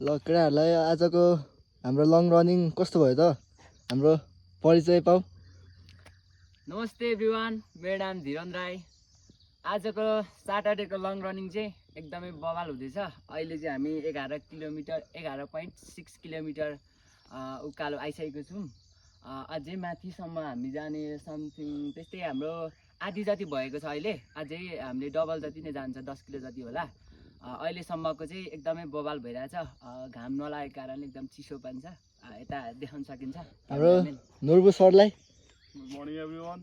ल केटाहरूलाई आजको हाम्रो लङ रनिङ कस्तो भयो त हाम्रो परिचय पाऊ। नमस्ते एभ्रिवान, मेरो नाम धीरन राई। आजको सैटरडेको लङ रनिङ चाहिँ एकदमै बवाल हुँदैछ। अहिले चाहिँ हामी 11.6 किलोमिटर उकालो आइसकेको छौँ। अझै माथिसम्म हामी जाने समथिङ त्यस्तै हाम्रो आधी जति भएको छ। अहिले अझै हामीले डबल जति नै जान्छ, 10 किलो जति होला। अहिलेसम्मको चाहिँ एकदमै बवाल भइरहेछ। घाम नलागेको कारणले एकदम चिसो पनि छ। यता देखाउन सकिन्छ हाम्रो नुर्बु सरलाई। Good morning everyone.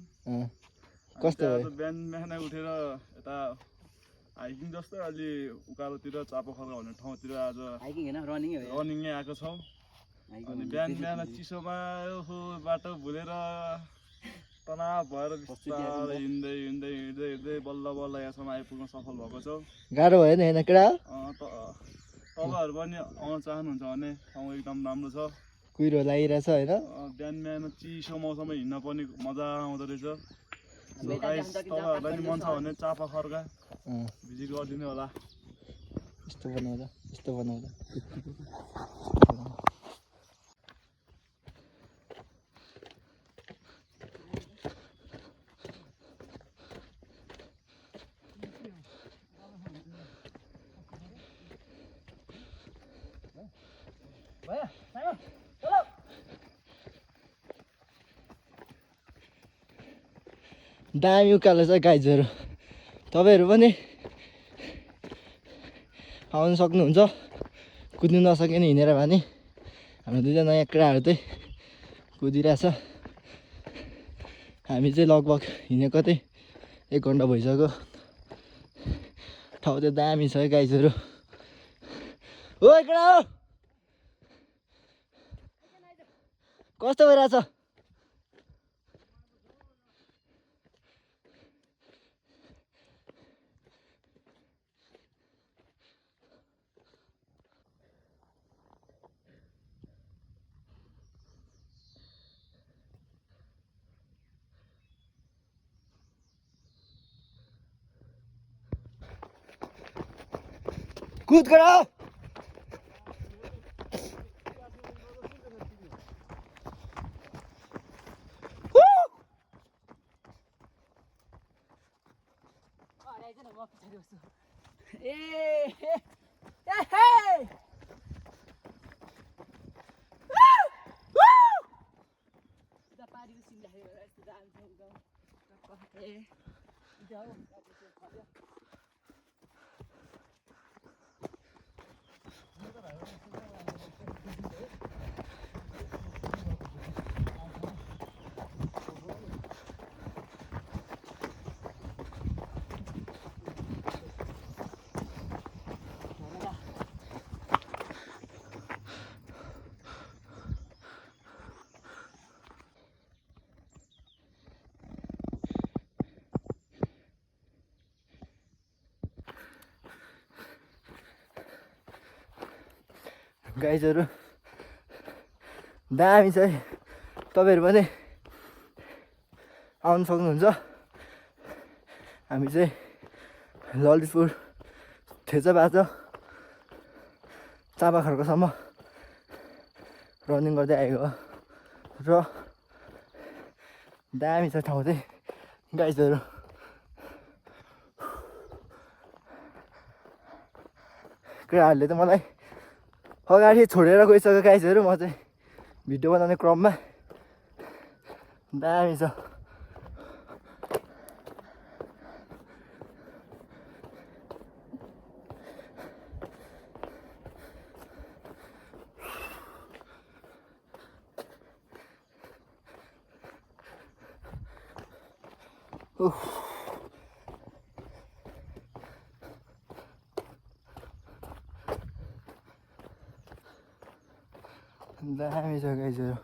कस्तो भयो? बिहान बिहानै उठेर यता हाइकिङ जस्तो अलि उकालोतिर चापाखर्का भन्ने ठाउँतिर आज हाइकिङ हैन, रनिङै आएको छौँ। अनि बिहान बिहान चिसोमा बाटो भुलेर तनाव भएर बिस्तारै हिँड्दै हिँड्दै हिँड्दै हिँड्दै बल्ल बल्ल यहाँसम्म आइपुग्न सफल भएको छौँ। गाह्रो भयो नि होइन केटा? तपाईँहरू पनि आउन चाहनुहुन्छ भने ठाउँ एकदम राम्रो छ। कुहिरो लागिरहेछ होइन? बिहान बिहान चिसो मौसममा हिँड्न पनि मजा आउँदो रहेछ। तपाईँहरूलाई नि मन छ भने चापाखर्का भिजिट गरिदिनु होला। यस्तो बनाउँदा यस्तो बनाउँदा दामी उकालो छ गाइजहरू। तपाईँहरू पनि आउनु सक्नुहुन्छ। कुद्नु नसके नि हिँडेर भने हाम्रो दुईजना नयाँ केटाहरू चाहिँ कुदिरहेछ। हामी चाहिँ लगभग हिँडेको चाहिँ 1 घन्टा भइसक्यो। ठाउँ चाहिँ दामी छ है गाइजहरू। ओ केटा हो, कस्तो भइरहेछ? कुद केटा हो। गाइजहरू दामी छ है। तपाईँहरू पनि आउनु सक्नुहुन्छ। हामी चाहिँ ललितपुर थेचाबाचा चापाखर्कासम्म रनिङ गर्दै आएको हो र दामी छ ठाउँ चाहिँ गाइजहरू। केटाहरूले त मलाई अगाडि छोडेर गइसक्यो गाइजहरू। म चाहिँ भिडियो बनाउने क्रममा दामी छ। दामी छ गाइजहरू।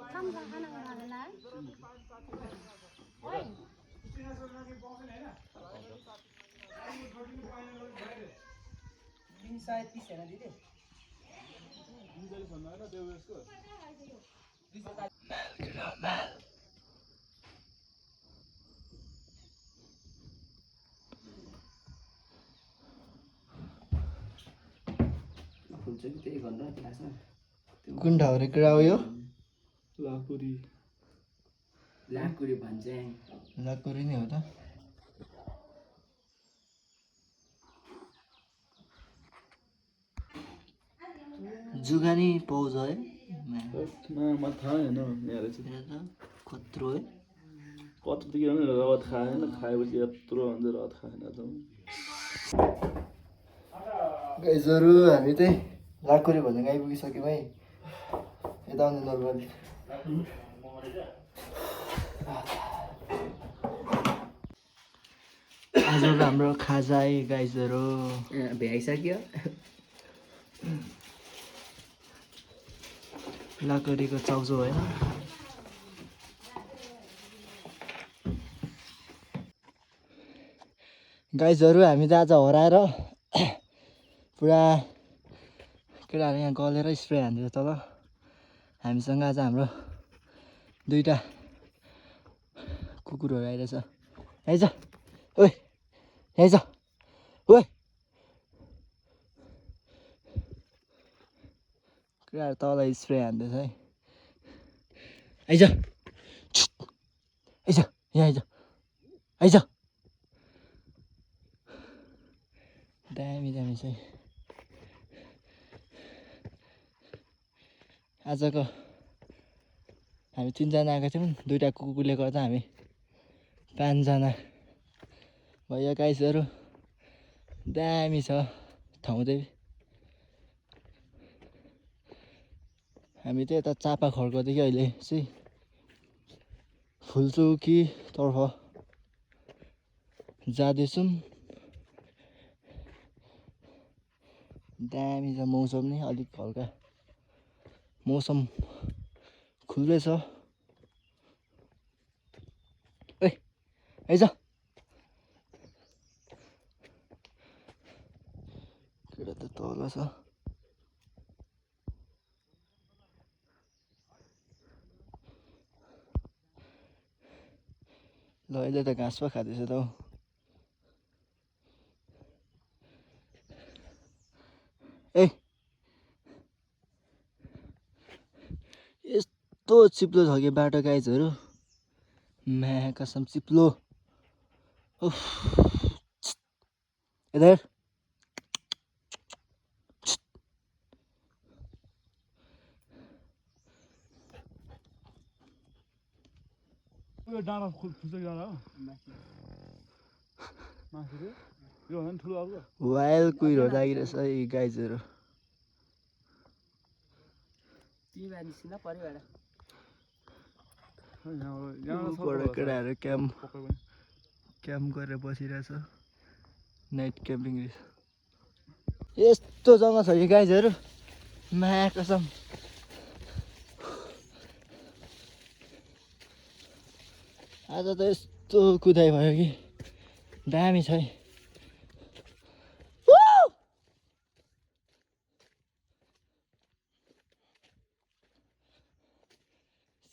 खाना 130 हैन दिदी फुल्छ कि त्यही भनेर क्लासमा कुन ठाउँ रे केटा हो यो लाकुरी लाकुरी भन्छ लाकुरी नै हो त जुगानी पाउँछ है म थाहा होइन यहाँ रहेछ हेर त कत्रो है कत्रो त के भने रगत खाएन खाएपछि यत्रो हुन्छ रगत खाएन त गाइजहरू हामी चाहिँ लाकुरी भन्ने आइपुगिसक्यौँ है यता आउनु नर्मली आजको हाम्रो खाजा है गाइजहरू भ्याइसक्यो लाकुरीको चाउचो होइन गाइजहरू हामी त आज हराएर पुरा केटाहरू यहाँ गलेर स्प्रे हान्दिन्छ तल हामीसँग आज हाम्रो दुईटा कुकुरहरू आइरहेछ आइज ओइ आइज ओइ केटाहरू तल स्प्रे हान्दैछ है आइज आइज यहाँ आइज आइज दामी दामी छ है आजको हामी 3 जना आएको थियौँ दुईटा कुकुरले गर्दा हामी 5 जना भयो गाइसहरू दामी छ ठाउँ चाहिँ हामी चाहिँ यता चापाखोलकोदेखि अहिले चाहिँ फुलचोकीतर्फ जाँदैछौँ दामी छ मौसम नै अलिक हल्का मौसम खुल्दैछ ओइ आइज केटा त तल छ ल अहिले त घाँस पो खाँदैछ त हौ ए यस्तो चिप्लो छ कि बाटो गाइजहरू म्या कसम चिप्लो उफ यता हेर यो डाँडा फुल्छ डाँडा हो माथि रे यो होइन ठुलो अर्को वाइल्ड कुहिरो लागिरहेछ है गाइजहरू तिमीमा निस्किन परिबाट ऊबाट केटाहरू क्याम्प गरेर बसिरहेछ नाइट क्याम्पिङ यस्तो जग्गा छ कि गाइजहरू म्या कसम आज त यस्तो कुदाइ भयो कि दामी छ है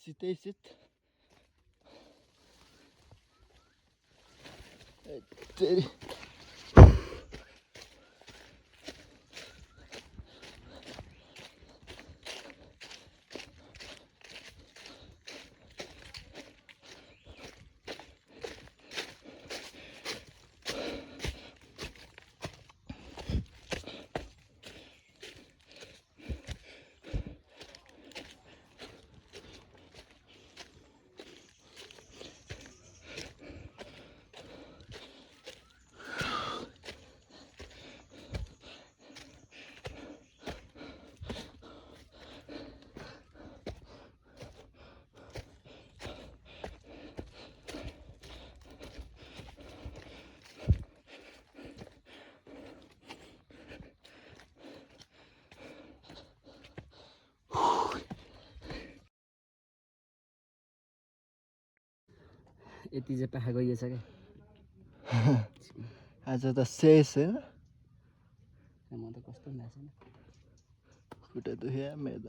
सितै सित तेरी यति चाहिँ पाखा गइएछ क्या आज त शेष होइन म त कस्तो नाच्छ खुट्टा दुख्यो मेरो त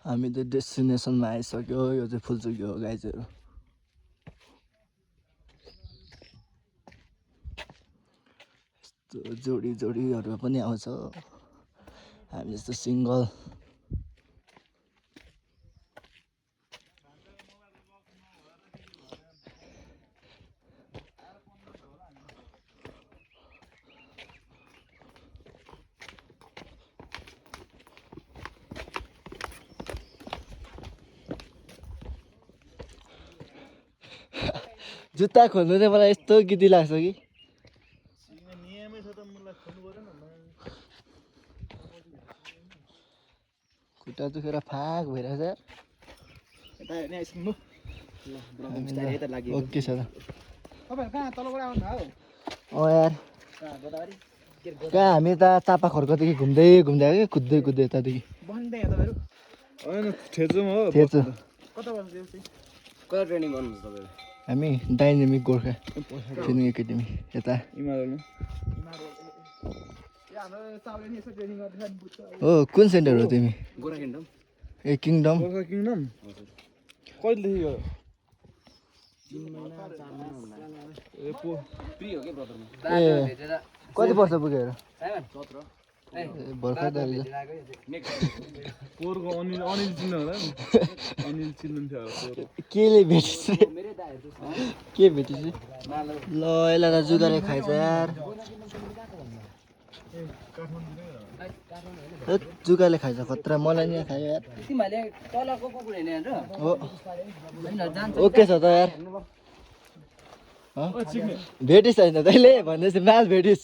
हामी त डेस्टिनेसनमा आइसक्यो यो चाहिँ फुलचुकी हो गाइजहरू यस्तो जोडी जोडीहरू पनि आउँछ हामी जस्तो सिङ्गल जुत्ता खोल्नु चाहिँ मलाई यस्तो गिटी लाग्छ कि नियमै छ त मलाई खोल्नु परेन खुट्टा दुखेर फाक भइरहेछ ओके छ त तपाईँहरू कहाँ तलबाट आउनु अँ यार कहाँ हामी त चापाखोरकोदेखि घुम्दै घुम्दै आयो कि कुद्दै कुद्दै यतादेखि बस्दै यहाँ तपाईँहरू होइन ठेचुम हो ठेचु कता बस्नु कता ट्रेनिङ गर्नुहुन्छ तपाईँहरू हामी डाइनामिक गोर्खा ट्रेनिङ एकाडेमी यता इमारोमा हो कुन सेन्टर हो तिमी गोरा किङडम ए किङडम गोर्खा किङडम कहिलेदेखि गयो ए फ्री हो के ब्रदरमा ए कति वर्ष पुग्यो हेर 17 ए भर्खर त पोहोरको अनिल चिन्नु होला नि अनिल चिन्नु थियो होला केले भेटिस मेरै दाइहरू के भेटिस ल यसलाई त जुगाले खाइछ यार जुगाले खाइछ खतरा मलाई नि खायो यार तिमीहरूले तलको कुकुर हेर्ने र हो ओके छ त यार भेटिस् होइन तैँले भन्दैछ म्याल भेटिस्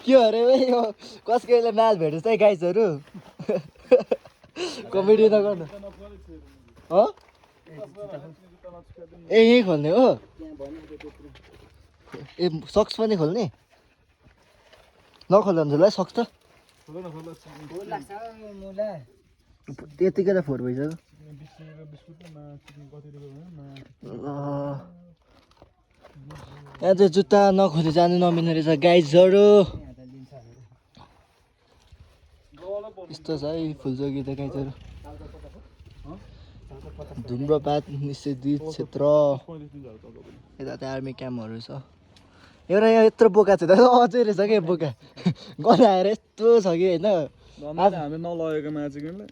के हो अरे यो कसकैले म्याल भेटिस् है गाइजहरू कमेडी नगर्नु हो ए यहीँ खोल्ने हो ए सक्स पनि खोल्ने नखोल्दा हुन्छ ल सक्स त त्यतिकै त फोहोर भइसक्यो यहाँ चाहिँ जुत्ता नखोली जानु नमिल्ने रहेछ गाइजहरू यस्तो छ है फुलचोकी त गाइजहरू धुम्रपात निषेधित क्षेत्र यता चाहिँ आर्मी क्याम्पहरू छ एउटा यहाँ यत्रो बोका छ त अझै रहेछ क्या बोका गनाएर यस्तो छ कि होइन हामी नलगेको माछा किनले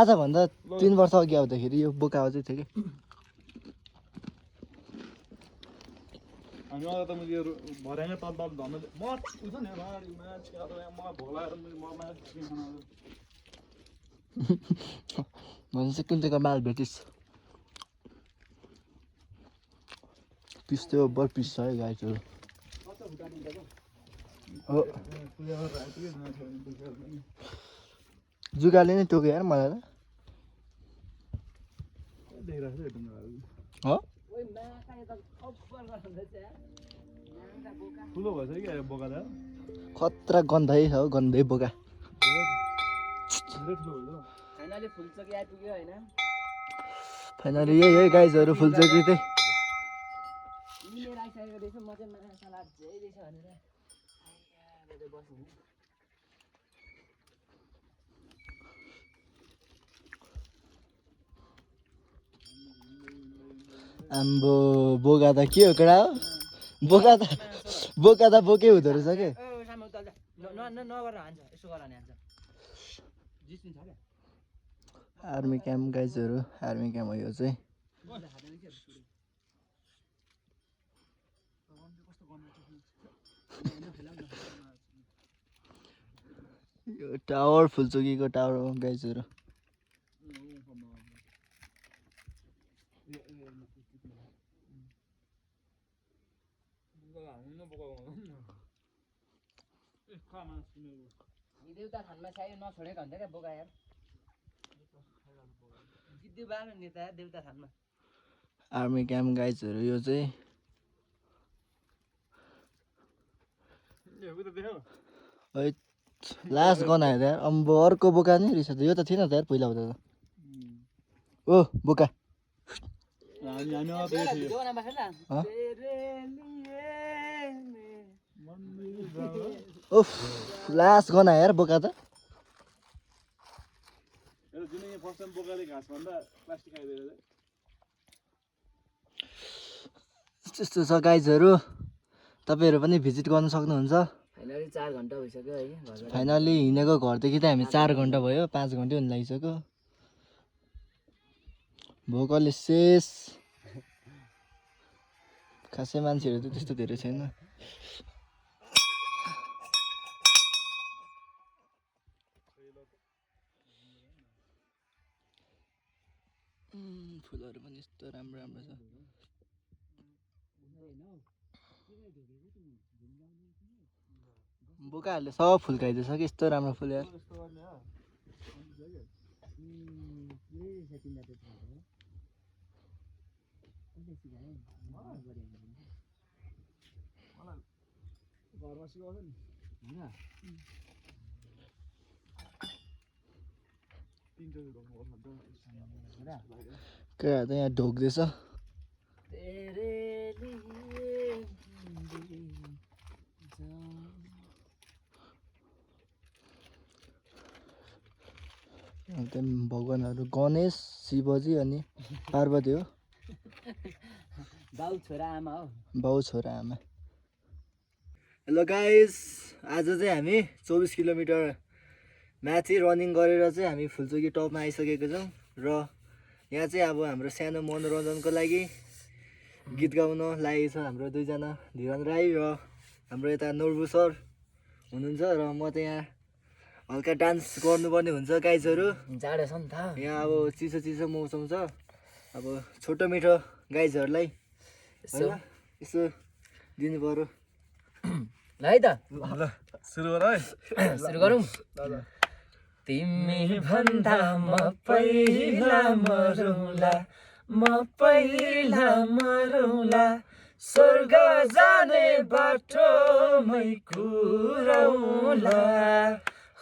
आजभन्दा 3 वर्ष अघि आउँदाखेरि यो बोका अझै थियो कि हामी अझ त मैले यो भर्याङै तल तल धर्न म उठ्छ नि माछा म भोलाएर भनेपछि कुन चाहिँको माल भेटिस् पिस त्यो बर पिस छ है गाइजहरू हो जुगाले नै टोक्यो यार मलाई त हो ठुलो भएछ कि बोका त खतरा गन्धै छ हौ गन्धै बोका फाइनली फुलचोकी आइपुग्यो होइन फाइनली यही है गाइजहरू फुलचोकी चाहिँ लिएर आइसकेको रहेछ म चाहिँ माछा लाग्छ है रहेछ भनेर बस्नु आम्बो बोका त के हो केटा हो बोका त बोकै हुँदो रहेछ के नगर हान्छ यसो गर नि हान्छ जिस्नु छ क्या आर्मी क्याम्प गाइजहरू आर्मी क्याम्प हो यो चाहिँ यो टावर फुलचोकीको टावर हो गाइजहरू देउता थानमा चाहियो नछोडेको हुन्छ क्या बोका यार गिद्दी बाह्र नेता देउता थानमा आर्मी क्याम्प गाइजहरू यो चाहिँ लास्ट गन आयो त यार अम्बो अर्को बोका नि रहेछ त यो त थिएन त यार पहिला हुँदा त ओ बोका उफ लास्ट गन आयो यार बोका त त्यस्तो छ गाइजहरू तपाईँहरू पनि भिजिट गर्न सक्नुहुन्छ फाइनली 4 घन्टा भइसक्यो है घरबाट फाइनली हिँडेको घरदेखि त हामी 4 घन्टा भयो 5 घन्टै हुन लागिसक्यो भोकले शेष खासै मान्छेहरू त त्यस्तो धेरै छैन फुलहरू पनि यस्तो राम्रो राम्रो छ बोकाहरूले सब फुल खाइदिएछ कि यस्तो राम्रो फुल यार केटा त यहाँ ढोक्दैछ त्यहाँ भगवान्हरू गणेश शिवजी अनि पार्वती हो बाउ छोरा आमा हो बाउ छोरा आमा हेलो गाइस आज चाहिँ हामी 24 किलोमिटर माथि रनिङ गरेर चाहिँ हामी फुलचोकी टपमा आइसकेको छौँ र यहाँ चाहिँ अब हाम्रो सानो मनोरञ्जनको लागि गीत गाउन लागेको छ हाम्रो दुईजना धिरन राई र हाम्रो यता नोर्बु सर हुनुहुन्छ र म त यहाँ हल्का डान्स गर्नुपर्ने हुन्छ गाइजहरू जाडो छ नि त यहाँ अब चिसो चिसो मौसम छ अब छोटो मिठो गाइजहरूलाई यसो दिनु पर्यो ल है त सुरु गर है सुरु गरौँ तिमी भन्दा म पहिला मरौँला स्वर्ग जाने बाटोमै कुरौँला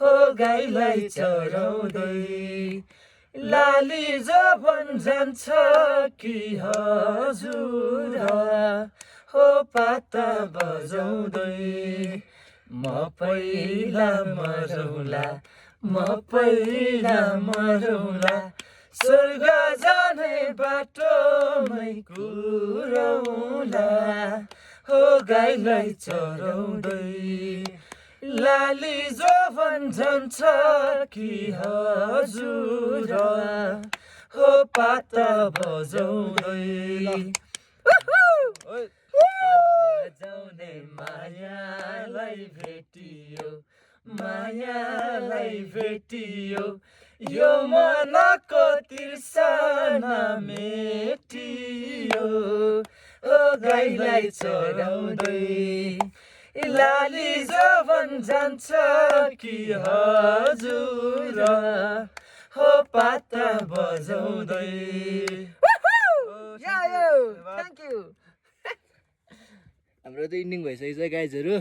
हो गाईलाई चराउँदै लाली जवन जान्छ कि हजुर हो पाता बजाउँदै म पहिला मरौँला स्वर्ग जाने बाटोमै कुरौँला हो गाईलाई चराउँदै लाली जवन जान्छ कि हजुर हो पाता बजाउँदै बजाउने मायालाई भेटियो यो मनको तिर्सना मेटियो ओ गाईलाई चराउँदै लाली जवन जान्छ कि हजुर हो पाता बजाउँदै हाम्रो त इन्डिङ भइसकेको छ गाइजहरू